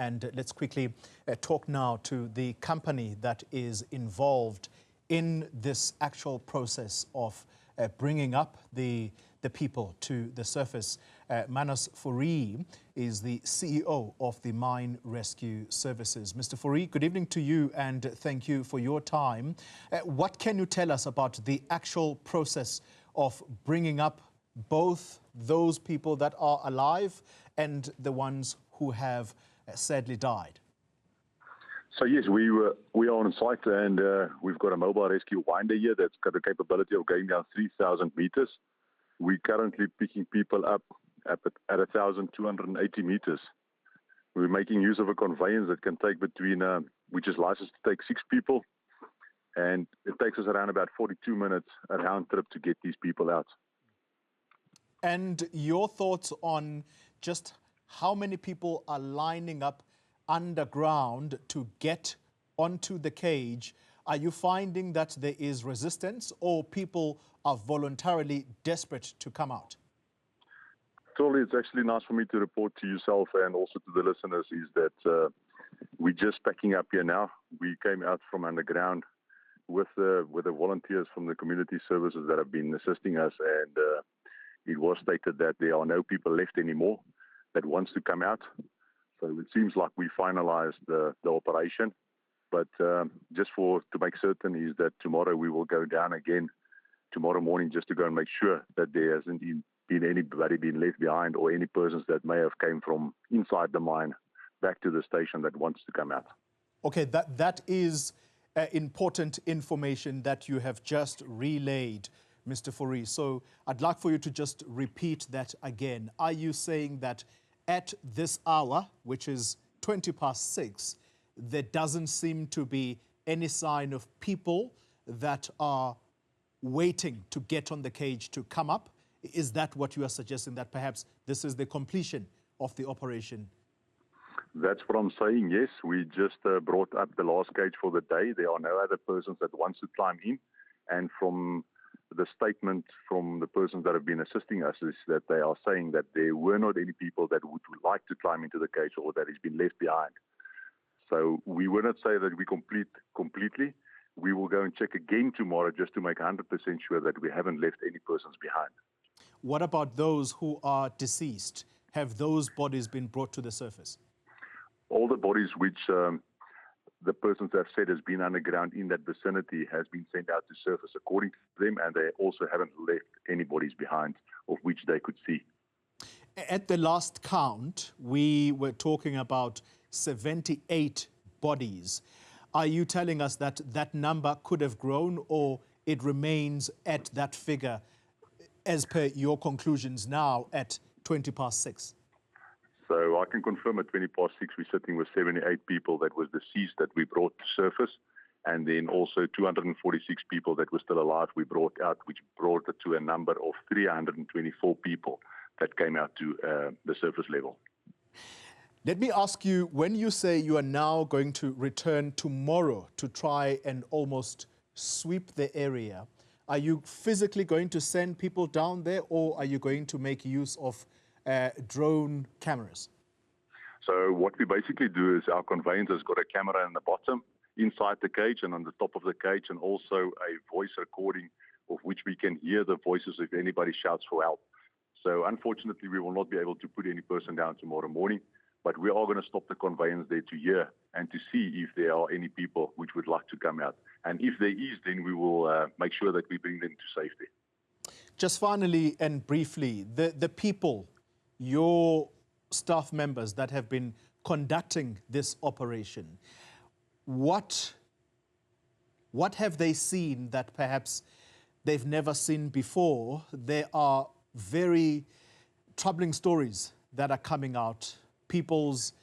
And let's quickly talk now to the company that is involved in this actual process of bringing up the people to the surface. Mannas Fourie is the CEO of the Mine Rescue Services. Mr. Fourie, good evening to you and thank you for your time. What can you tell us about the actual process of bringing up both those people that are alive and the ones who have sadly died? So yes, we are on site and we've got a mobile rescue winder here that's got the capability of going down 3,000 meters. We're currently picking people up at 1,280 meters. We're making use of a conveyance that can take between, which is licensed to take 6 people, and it takes us around about 42 minutes a round trip to get these people out. And your thoughts on just how many people are lining up underground to get onto the cage? Are you finding that there is resistance or people are voluntarily desperate to come out? Totally, it's actually nice for me to report to yourself and also to the listeners is that we're just packing up here now. We came out from underground with the volunteers from the community services that have been assisting us, and it was stated that there are no people left anymore that wants to come out. So it seems like we finalized the operation. But just to make certain is that tomorrow we will go down again tomorrow morning just to go and make sure that there hasn't been anybody being left behind or any persons that may have came from inside the mine back to the station that wants to come out. Okay, that is important information that you have just relayed, Mr. Fourie. So I'd like for you to just repeat that again. Are you saying that at this hour, which is 6:20, there doesn't seem to be any sign of people that are waiting to get on the cage to come up? Is that what you are suggesting, that perhaps this is the completion of the operation? That's what I'm saying, yes. We just brought up the last cage for the day. There are no other persons that wants to climb in. And from the statement from the persons that have been assisting us is that they are saying that there were not any people that would like to climb into the cage or that has been left behind. So we will not say that we complete completely. We will go and check again tomorrow just to make 100% sure that we haven't left any persons behind. What about those who are deceased? Have those bodies been brought to the surface? All the bodies which the persons have said has been underground in that vicinity has been sent out to surface according to them, and they also haven't left any bodies behind of which they could see. At the last count, we were talking about 78 bodies. Are you telling us that that number could have grown or it remains at that figure as per your conclusions now at 6:20? So I can confirm at 6:20 we're sitting with 78 people that was deceased that we brought to surface, and then also 246 people that were still alive we brought out, which brought it to a number of 324 people that came out to the surface level. Let me ask you, when you say you are now going to return tomorrow to try and almost sweep the area, are you physically going to send people down there or are you going to make use of drone cameras? So what we basically do is our conveyance has got a camera in the bottom, inside the cage and on the top of the cage, and also a voice recording of which we can hear the voices if anybody shouts for help. So unfortunately, we will not be able to put any person down tomorrow morning, but we are going to stop the conveyance there to hear and to see if there are any people which would like to come out. And if there is, then we will make sure that we bring them to safety. Just finally and briefly, the people, your staff members that have been conducting this operation, what have they seen that perhaps they've never seen before? There are very troubling stories that are coming out. People's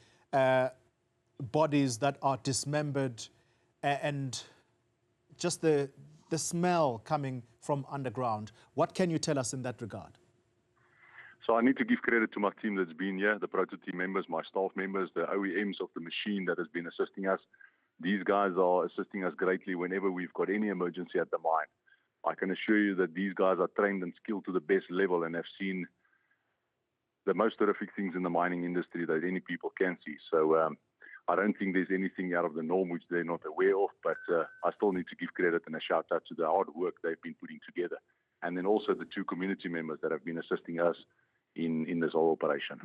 bodies that are dismembered and just the smell coming from underground. What can you tell us in that regard? So I need to give credit to my team that's been here, the proto team members, my staff members, the OEMs of the machine that has been assisting us. These guys are assisting us greatly whenever we've got any emergency at the mine. I can assure you that these guys are trained and skilled to the best level and have seen the most horrific things in the mining industry that any people can see. So I don't think there's anything out of the norm which they're not aware of, but I still need to give credit and a shout out to the hard work they've been putting together. And then also the 2 community members that have been assisting us in this whole operation.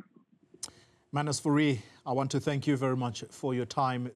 Mannas, Fourie, I want to thank you very much for your time